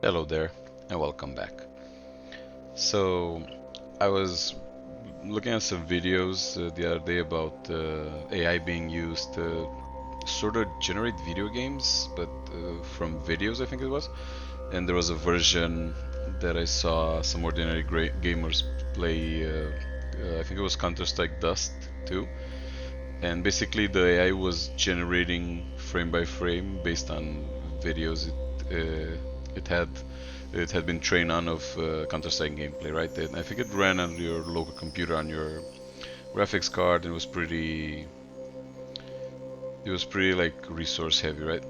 Hello there, and welcome back. So, I was looking at some videos the other day about AI being used to sort of generate video games, but from videos, I think it was. And there was a version that I saw some ordinary gamers play. I think it was Counter-Strike Dust 2. And basically, the AI was generating frame by frame based on videos it had been trained on of Counter-Strike gameplay, right? And I think it ran on your local computer on your graphics card, and it was pretty like resource heavy, right?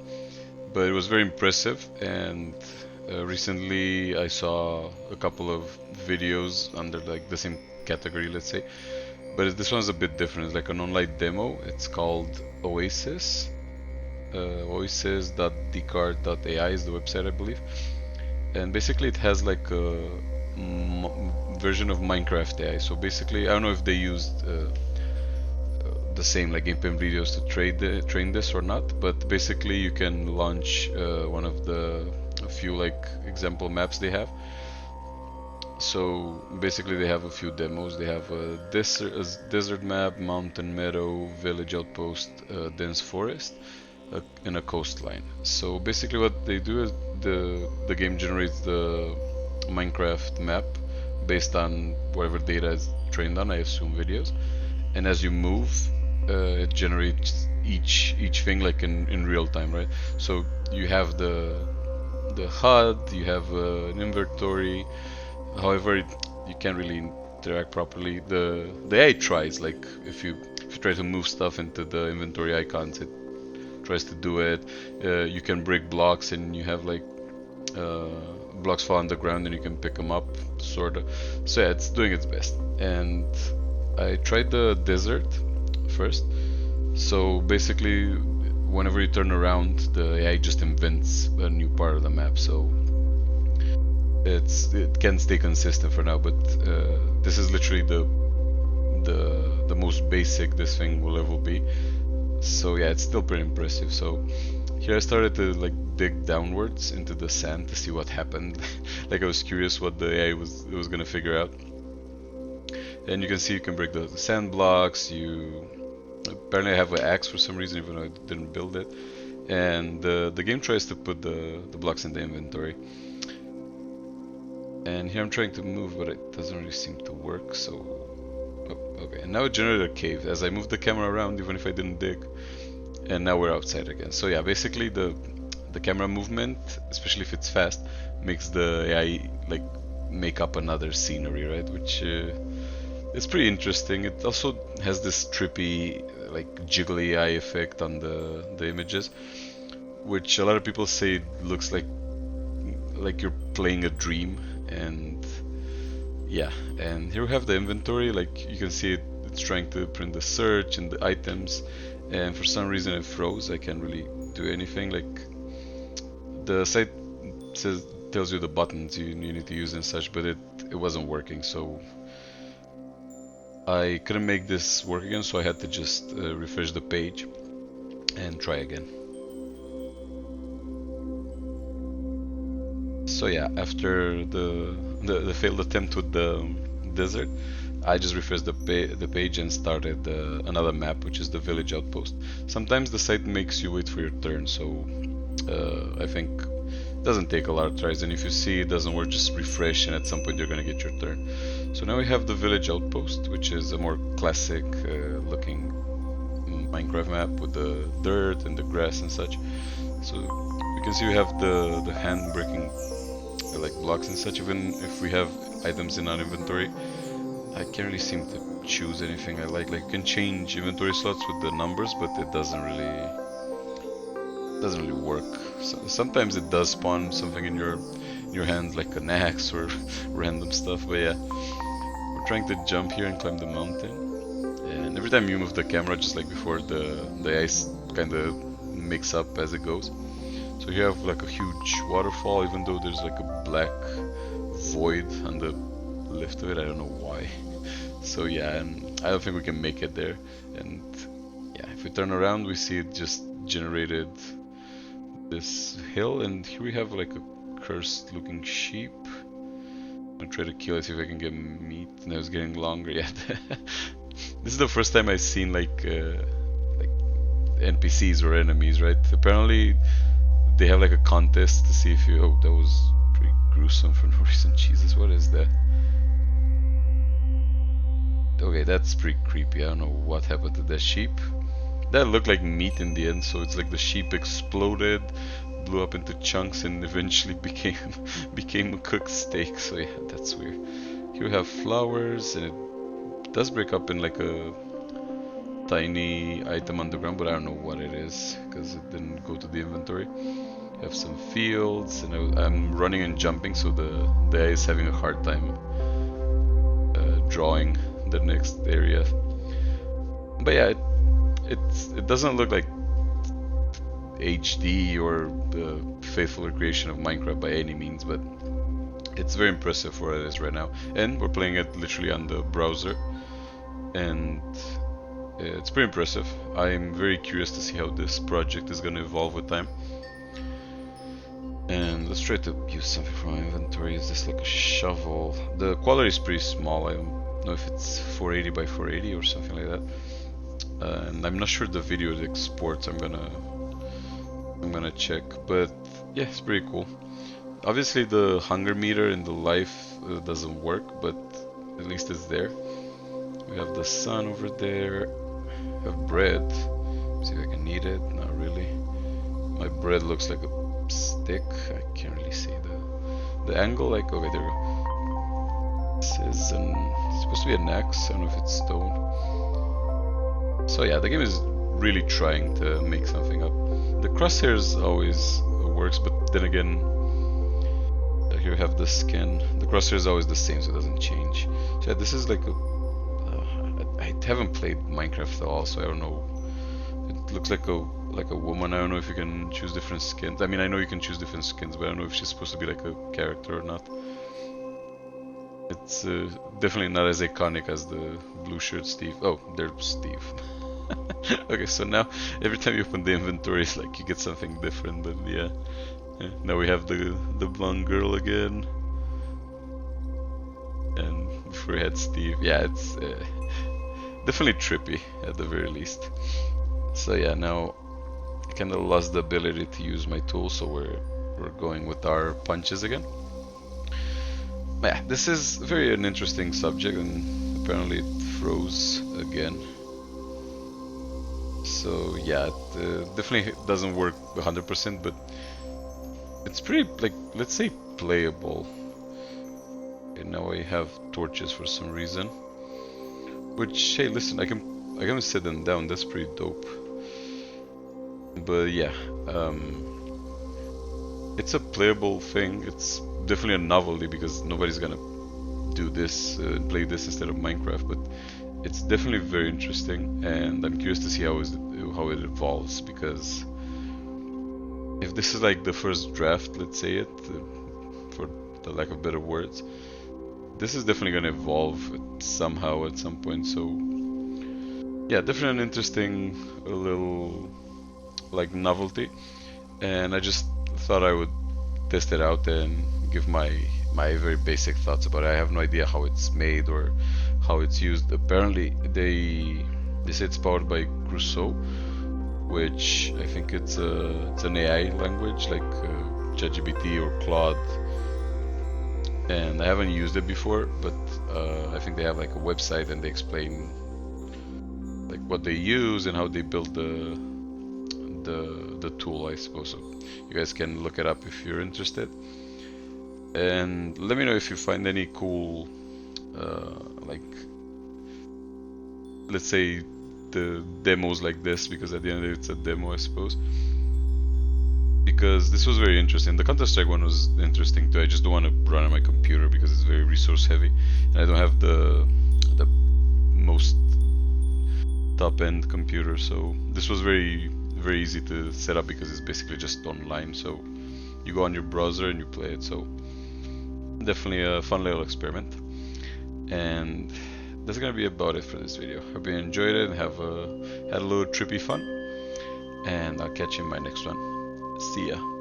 But it was very impressive, and recently I saw a couple of videos under like the same category, let's say. But this one's a bit different. It's like an online demo. It's called Oasis. Oasis.dcard.ai is the website, I believe. And basically it has like a version of Minecraft AI. So basically, I don't know if they used the same like gameplay videos to train this or not, but basically you can launch one of the a few like example maps they have. So basically they have a few demos. They have a desert map, mountain meadow, village outpost, dense forest, and a coastline. So basically what they do is the game generates the Minecraft map based on whatever data is trained on, I assume videos. And as you move, it generates each thing like in real time, right? So you have the HUD, you have an inventory. However, you can't really interact properly. The AI tries, like if you try to move stuff into the inventory icons, it tries to do it. You can break blocks, and you have like blocks fall on the ground, and you can pick them up, sort of. So yeah, it's doing its best. And I tried the desert first. So basically, whenever you turn around, the AI just invents a new part of the map. So it can stay consistent for now, but this is literally the most basic this thing will ever be. So yeah, it's still pretty impressive. So here I started to like dig downwards into the sand to see what happened. Like I was curious what the AI was gonna figure out. And you can see you can break the sand blocks. You apparently I have an axe for some reason, even though I didn't build it. And the game tries to put the blocks in the inventory. And here I'm trying to move, but it doesn't really seem to work, so... Oh, okay, and now it generated a cave as I moved the camera around, even if I didn't dig. And now we're outside again. So yeah, basically the camera movement, especially if it's fast, makes the AI like make up another scenery, right? Which it's pretty interesting. It also has this trippy, like jiggly eye effect on the images, which a lot of people say looks like you're playing a dream. And yeah, and here we have the inventory. Like you can see it's trying to print the search and the items, and for some reason it froze. I can't really do anything. Like the site tells you the buttons you need to use and such, but it wasn't working, so I couldn't make this work again, so I had to just refresh the page and try again. So yeah, after the failed attempt with the desert, I just refreshed the page and started another map, which is the village outpost. Sometimes the site makes you wait for your turn, so I think it doesn't take a lot of tries, and if you see it doesn't work, just refresh, and at some point you're gonna get your turn. So now we have the village outpost, which is a more classic looking Minecraft map with the dirt and the grass and such. So you can see we have the hand breaking like blocks and such. Even if we have items in our inventory, I can't really seem to choose anything I like. Like you can change inventory slots with the numbers, but it doesn't really work. So sometimes it does spawn something in your hand, like an axe or random stuff. But yeah, we're trying to jump here and climb the mountain, and every time you move the camera, just like before, the ice kind of mix up as it goes. So here you have like a huge waterfall, even though there's like a black void on the left of it. I don't know why. So yeah, and I don't think we can make it there. And yeah, if we turn around, we see it just generated this hill, and here we have like a cursed looking sheep. I'm gonna try to kill it, see if I can get meat. Now it's getting longer. Yeah. This is the first time I've seen like NPCs or enemies, right? Apparently they have like a contest to see if you... Oh, that was pretty gruesome for no reason. Jesus, what is that? Okay, that's pretty creepy. I don't know what happened to that sheep. That looked like meat in the end, so it's like the sheep exploded, blew up into chunks, and eventually became a cooked steak. So yeah, that's weird. Here we have flowers, and it does break up in like a tiny item underground, but I don't know what it is because it didn't go to the inventory. We have some fields, and I'm running and jumping, so the AI is having a hard time drawing the next area. But yeah, it doesn't look like HD or the faithful recreation of Minecraft by any means, but it's very impressive for what it is right now. And we're playing it literally on the browser, and it's pretty impressive. I'm very curious to see how this project is going to evolve with time. And let's try to use something from my inventory. Is this like a shovel? The quality is pretty small. I don't know if it's 480 by 480 or something like that. And I'm not sure the video it exports. I'm gonna check, but yeah, it's pretty cool. Obviously the hunger meter in the life doesn't work, but at least it's there. We have the sun over there. We have bread. Let's see if I can eat it. Not really. My bread looks like a stick. I can't really see the angle. Like, okay, there we go. This is it's supposed to be an axe. I don't know if it's stone. So yeah, the game is really trying to make something up. The crosshairs always works, but then again, here we have the skin. The crosshair is always the same, so it doesn't change. So yeah, this is like I haven't played Minecraft at all, so I don't know. It looks like a woman. I don't know if you can choose different skins. I mean, I know you can choose different skins, but I don't know if she's supposed to be like a character or not. It's definitely not as iconic as the blue shirt Steve. Oh, there's Steve. Okay, so now every time you open the inventory, it's like you get something different. But yeah, now we have the blonde girl again, and before we had Steve. Yeah, it's definitely trippy at the very least. So yeah, now I kind of lost the ability to use my tool, so we're going with our punches again. But yeah, this is very an interesting subject, and apparently it froze again. So yeah, it definitely doesn't work 100%, but it's pretty, like, let's say playable. And now I have torches for some reason. Which, hey, listen, I can set them down. That's pretty dope. But yeah, it's a playable thing. It's definitely a novelty because nobody's gonna do this, play this instead of Minecraft. But it's definitely very interesting, and I'm curious to see how it evolves, because if this is like the first draft, let's say it, for the lack of better words, this is definitely going to evolve somehow at some point. So yeah, definitely an interesting little like novelty, and I just thought I would test it out and give my very basic thoughts about it. I have no idea how it's made or how it's used. Apparently they say it's powered by Crusoe, which I think it's an AI language like ChatGPT or Claude, and I haven't used it before, but I think they have like a website and they explain like what they use and how they build the tool, I suppose. So you guys can look it up if you're interested, and let me know if you find any cool like, let's say, the demos like this, because at the end of it, it's a demo, I suppose. Because this was very interesting. The Counter-Strike one was interesting too. I just don't want to run on my computer because it's very resource heavy, and I don't have the most top-end computer. So this was very easy to set up because it's basically just online. So you go on your browser and you play it. So definitely a fun little experiment. And that's gonna be about it for this video. Hope you enjoyed it and had a little trippy fun. And I'll catch you in my next one. See ya.